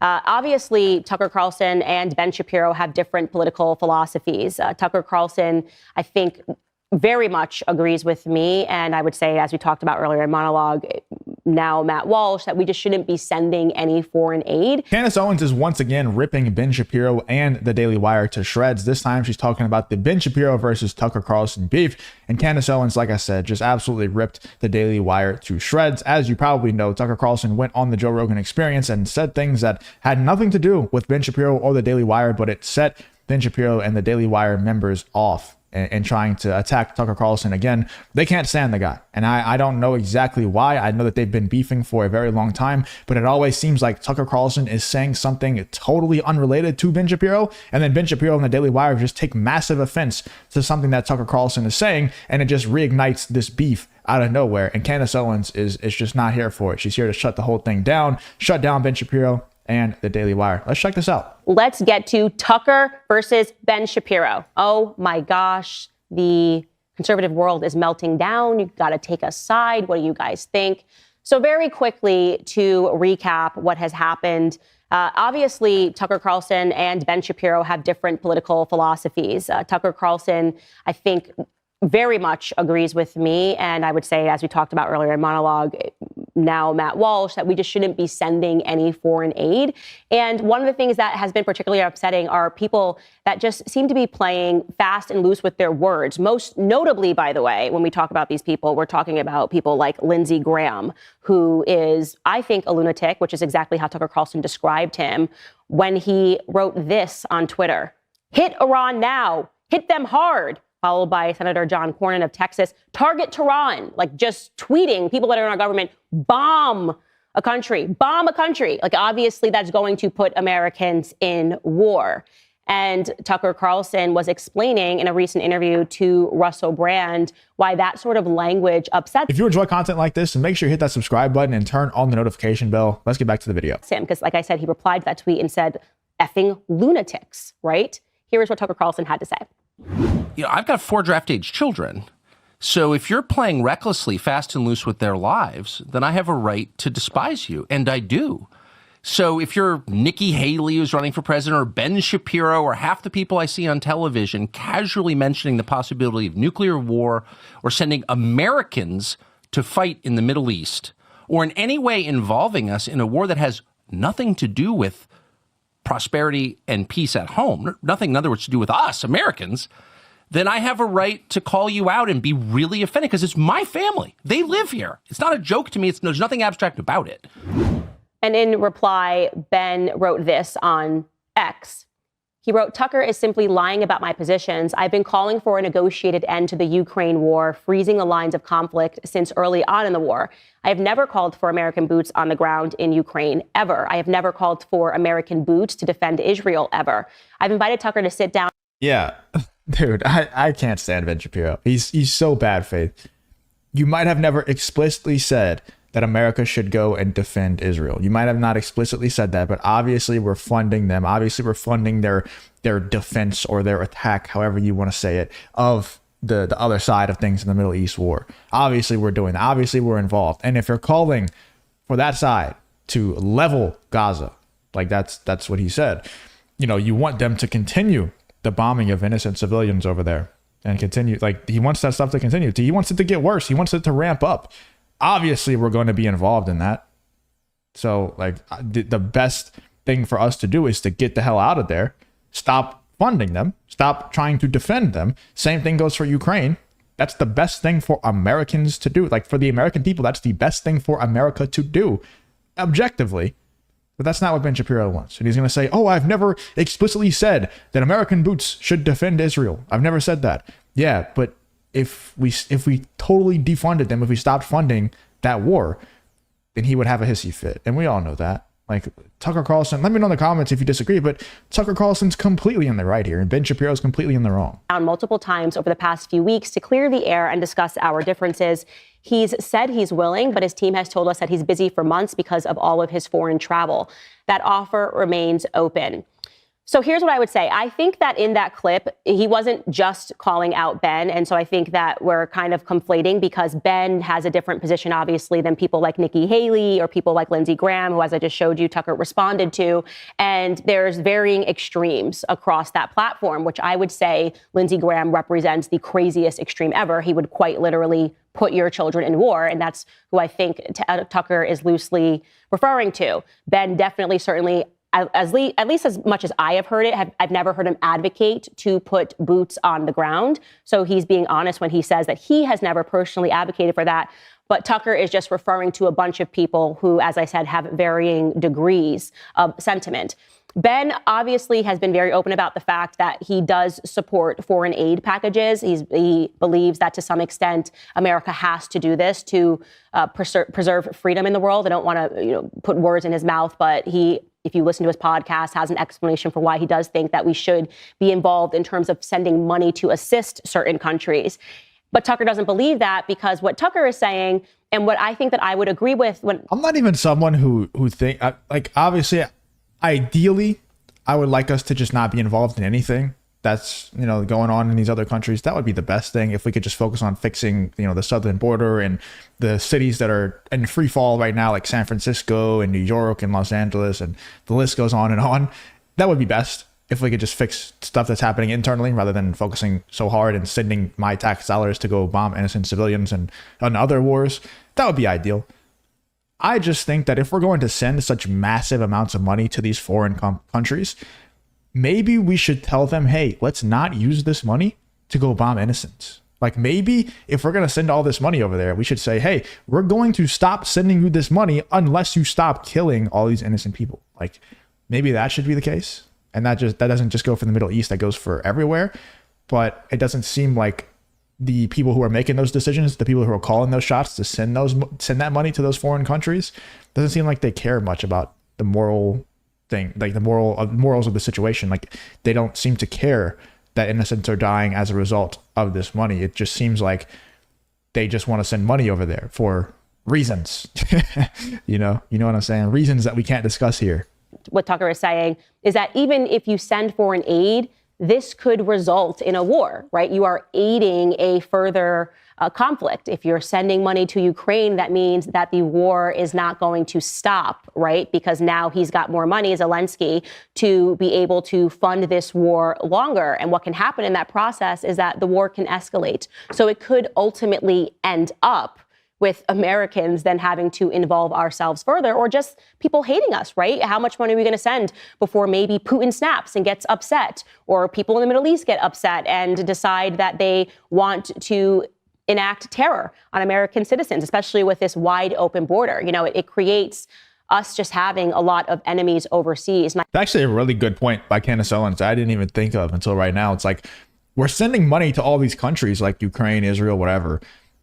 Obviously, Tucker Carlson and Ben Shapiro have different political philosophies. Tucker Carlson, I think, very much agrees with me. And I would say, as we talked about earlier in monologue, now Matt Walsh, that we just shouldn't be sending any foreign aid. Candace Owens is once again ripping Ben Shapiro and the Daily Wire to shreds. This time she's talking about the Ben Shapiro versus Tucker Carlson beef. And Candace Owens, like I said, just absolutely ripped the Daily Wire to shreds. As you probably know, Tucker Carlson went on the Joe Rogan Experience and said things that had nothing to do with Ben Shapiro or the Daily Wire, but it set Ben Shapiro and the Daily Wire members off and trying to attack Tucker Carlson again. They can't stand the guy. And I don't know exactly why. I know that they've been beefing for a very long time, but it always seems like Tucker Carlson is saying something totally unrelated to Ben Shapiro. And then Ben Shapiro and the Daily Wire just take massive offense to something that Tucker Carlson is saying. And it just reignites this beef out of nowhere. And Candace Owens is just not here for it. She's here to shut the whole thing down, shut down Ben Shapiro and the Daily Wire. Let's check this out. Let's get to Tucker versus Ben Shapiro. Oh my gosh, the conservative world is melting down. You've got to take a side. What do you guys think? So very quickly to recap what has happened. Obviously, Tucker Carlson and Ben Shapiro have different political philosophies. Tucker Carlson, I think, very much agrees with me. And I would say, as we talked about earlier in monologue, now Matt Walsh, that we just shouldn't be sending any foreign aid. And one of the things that has been particularly upsetting are people that just seem to be playing fast and loose with their words. Most notably, by the way, when we talk about these people, we're talking about people like Lindsey Graham, who is, I think, a lunatic, which is exactly how Tucker Carlson described him when he wrote this on Twitter: "Hit Iran now, hit them hard," followed by Senator John Cornyn of Texas, "Target Tehran," like just tweeting people that are in our government, bomb a country. Like, obviously, that's going to put Americans in war. And Tucker Carlson was explaining in a recent interview to Russell Brand why that sort of language upsets. If you enjoy content like this, make sure you hit that subscribe button and turn on the notification bell. Let's get back to the video. Because, like I said, he replied to that tweet and said, "Effing lunatics," right? Here's what Tucker Carlson had to say. You know, I've got 4 draft-age children. So if you're playing recklessly, fast and loose with their lives, then I have a right to despise you, and I do. So if you're Nikki Haley, who's running for president, or Ben Shapiro, or half the people I see on television casually mentioning the possibility of nuclear war or sending Americans to fight in the Middle East, or in any way involving us in a war that has nothing to do with prosperity and peace at home, nothing, in other words, to do with us, Americans, then I have a right to call you out and be really offended because it's my family. They live here. It's not a joke to me. There's nothing abstract about it. And in reply, Ben wrote this on X. He wrote, "Tucker is simply lying about my positions. I've been calling for a negotiated end to the Ukraine war, freezing the lines of conflict since early on in the war. I have never called for American boots on the ground in Ukraine, ever. I have never called for American boots to defend Israel, ever. I've invited Tucker to sit down." Yeah, dude, I can't stand Ben Shapiro. He's so bad faith. You might have never explicitly said that America should go and defend Israel. You might have not explicitly said that, but obviously we're funding them. Obviously we're funding their defense or their attack, however you want to say it, of the other side of things in the Middle East war. Obviously we're doing that. Obviously we're involved. And if you're calling for that side to level Gaza, like that's what he said, you know, you want them to continue the bombing of innocent civilians over there and continue. Like, he wants that stuff to continue. He wants it to get worse. He wants it to ramp up. Obviously, we're going to be involved in that. So, like, the best thing for us to do is to get the hell out of there. Stop funding them. Stop trying to defend them. Same thing goes for Ukraine. That's the best thing for Americans to do. Like, for the American people, that's the best thing for America to do, objectively. But that's not what Ben Shapiro wants. And he's going to say, "Oh, I've never explicitly said that American boots should defend Israel. I've never said that." Yeah, but if we totally defunded them, if we stopped funding that war, then he would have a hissy fit. And we all know that. Like, Tucker Carlson, let me know in the comments if you disagree, but Tucker Carlson's completely in the right here, and Ben Shapiro's completely in the wrong. Multiple times over the past few weeks to clear the air and discuss our differences. He's said he's willing, but his team has told us that he's busy for months because of all of his foreign travel. That offer remains open. So here's what I would say. I think that in that clip, he wasn't just calling out Ben. And so I think that we're kind of conflating because Ben has a different position, obviously, than people like Nikki Haley or people like Lindsey Graham, who, as I just showed you, Tucker responded to. And there's varying extremes across that platform, which I would say Lindsey Graham represents the craziest extreme ever. He would quite literally put your children in war. And that's who I think Tucker is loosely referring to. Ben definitely, certainly, at least as much as I have heard it, I've never heard him advocate to put boots on the ground. So he's being honest when he says that he has never personally advocated for that. But Tucker is just referring to a bunch of people who, as I said, have varying degrees of sentiment. Ben obviously has been very open about the fact that he does support foreign aid packages. He believes that to some extent America has to do this to preserve freedom in the world. I don't want to put words in his mouth, but he, if you listen to his podcast, has an explanation for why he does think that we should be involved in terms of sending money to assist certain countries. But Tucker doesn't believe that, because what Tucker is saying, and what I think that I would agree with, when I'm not even someone who think like, obviously, ideally, I would like us to just not be involved in anything that's, going on in these other countries. That would be the best thing if we could just focus on fixing, the southern border and the cities that are in free fall right now, like San Francisco and New York and Los Angeles, and the list goes on and on. That would be best if we could just fix stuff that's happening internally rather than focusing so hard and sending my tax dollars to go bomb innocent civilians and on other wars. That would be ideal. I just think that if we're going to send such massive amounts of money to these foreign countries, maybe we should tell them, hey, let's not use this money to go bomb innocents. Like, maybe if we're going to send all this money over there, we should say, hey, we're going to stop sending you this money unless you stop killing all these innocent people. Like, maybe that should be the case. And that doesn't just go for the Middle East, that goes for everywhere. But it doesn't seem like the people who are making those decisions, the people who are calling those shots to send that money to those foreign countries, doesn't seem like they care much about the moral thing, like the morals of the situation. Like, they don't seem to care that innocents are dying as a result of this money. It just seems like they just want to send money over there for reasons. you know what I'm saying? Reasons that we can't discuss here. What Tucker is saying is that even if you send foreign aid, this could result in a war, right? You are aiding a further conflict. If you're sending money to Ukraine, that means that the war is not going to stop, right? Because now he's got more money, Zelensky, to be able to fund this war longer. And what can happen in that process is that the war can escalate. So it could ultimately end up with Americans then having to involve ourselves further, or just people hating us, right? How much money are we going to send before maybe Putin snaps and gets upset, or people in the Middle East get upset and decide that they want to enact terror on American citizens, especially with this wide open border? It creates us just having a lot of enemies overseas. That's actually a really good point by Candace Owens I didn't even think of until right now. It's like, we're sending money to all these countries like Ukraine, Israel, whatever,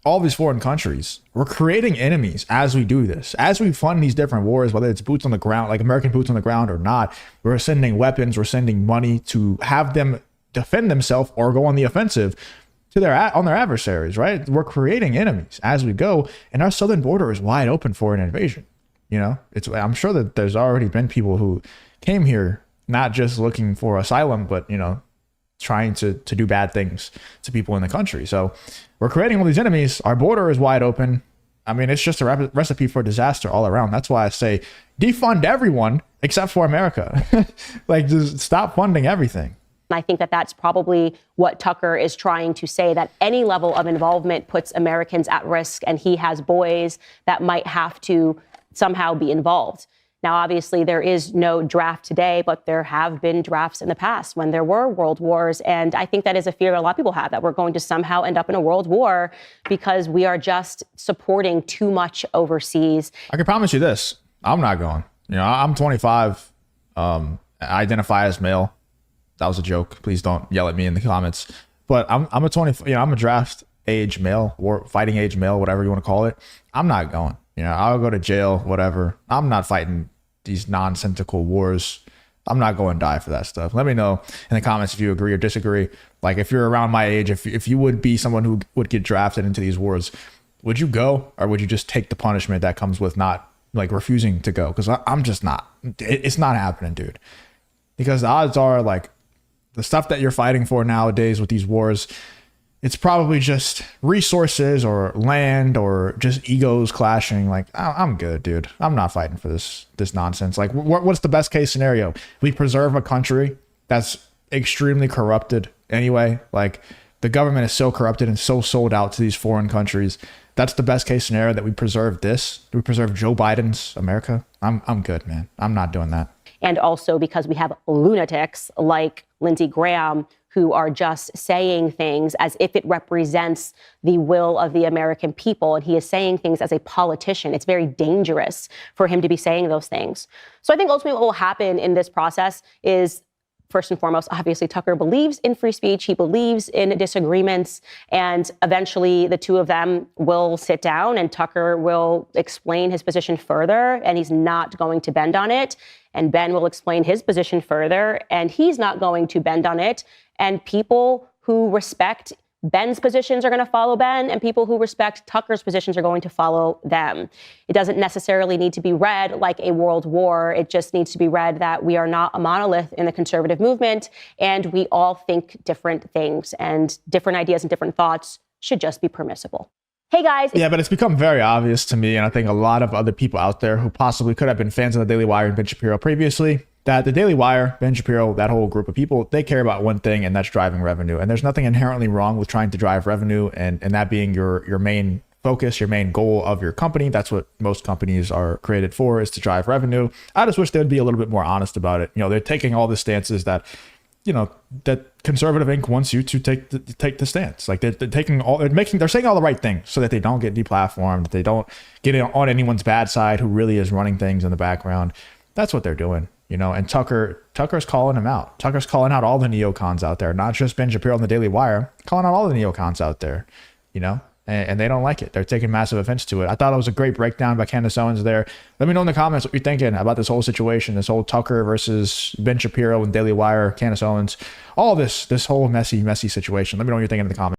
all these foreign countries. We're creating enemies as we do this. As we fund these different wars, whether it's boots on the ground, like American boots on the ground or not, we're sending weapons, we're sending money to have them defend themselves or go on the offensive to their adversaries, right? We're creating enemies as we go, and our southern border is wide open for an invasion. I'm sure that there's already been people who came here not just looking for asylum, but trying to do bad things to people in the country. So we're creating all these enemies. Our border is wide open. I mean, it's just a recipe for disaster all around. That's why I say defund everyone except for America. Like, just stop funding everything. I think that that's probably what Tucker is trying to say, that any level of involvement puts Americans at risk, and he has boys that might have to somehow be involved. Now, obviously, there is no draft today, but there have been drafts in the past when there were world wars. And I think that is a fear that a lot of people have, that we're going to somehow end up in a world war because we are just supporting too much overseas. I can promise you this. I'm not going. I'm 25. I identify as male. That was a joke. Please don't yell at me in the comments. But I'm a 20. I'm a draft age male, or fighting age male, whatever you want to call it. I'm not going. I'll go to jail, whatever. I'm not fighting these nonsensical wars. I'm not going to die for that stuff. Let me know in the comments if you agree or disagree. Like, if you're around my age, if you would be someone who would get drafted into these wars, would you go, or would you just take the punishment that comes with not, like, refusing to go? Because I'm just not. It's not happening, dude. because the odds are like the stuff that you're fighting for nowadays with these wars, it's probably just resources or land or just egos clashing. Like, I'm good, dude. I'm not fighting for this nonsense. Like, what's the best case scenario? We preserve a country that's extremely corrupted anyway. Like, the government is so corrupted and so sold out to these foreign countries. That's the best case scenario, that we preserve this. We preserve Joe Biden's America. I'm good, man. I'm not doing that. And also because we have lunatics like Lindsey Graham who are just saying things as if it represents the will of the American people. And he is saying things as a politician. It's very dangerous for him to be saying those things. So I think ultimately what will happen in this process is, first and foremost, obviously, Tucker believes in free speech. He believes in disagreements. And eventually the two of them will sit down and Tucker will explain his position further, and he's not going to bend on it. And Ben will explain his position further, and he's not going to bend on it. And people who respect Ben's positions are going to follow Ben, and people who respect Tucker's positions are going to follow them. It doesn't necessarily need to be read like a world war. It just needs to be read that we are not a monolith in the conservative movement, and we all think different things, and different ideas and different thoughts should just be permissible. Hey guys. Yeah, but it's become very obvious to me, and I think a lot of other people out there who possibly could have been fans of the Daily Wire and Ben Shapiro previously, that the Daily Wire, Ben Shapiro, that whole group of people, they care about one thing, and that's driving revenue. And there's nothing inherently wrong with trying to drive revenue and that being your main focus, your main goal of your company. That's what most companies are created for, is to drive revenue. I just wish they would be a little bit more honest about it. You know, they're taking all the stances that, you know, that Conservative Inc. wants you to take the stance. Like they're taking all, they're saying all the right things so that they don't get deplatformed, that they don't get on anyone's bad side who really is running things in the background. That's what they're doing. You know, and Tucker's calling him out. Tucker's calling out all the neocons out there, not just Ben Shapiro on the Daily Wire, calling out all the neocons out there, you know, and they don't like it. They're taking massive offense to it. I thought it was a great breakdown by Candace Owens there. Let me know in the comments what you're thinking about this whole situation, this whole Tucker versus Ben Shapiro and Daily Wire, Candace Owens, all this whole messy situation. Let me know what you're thinking in the comments.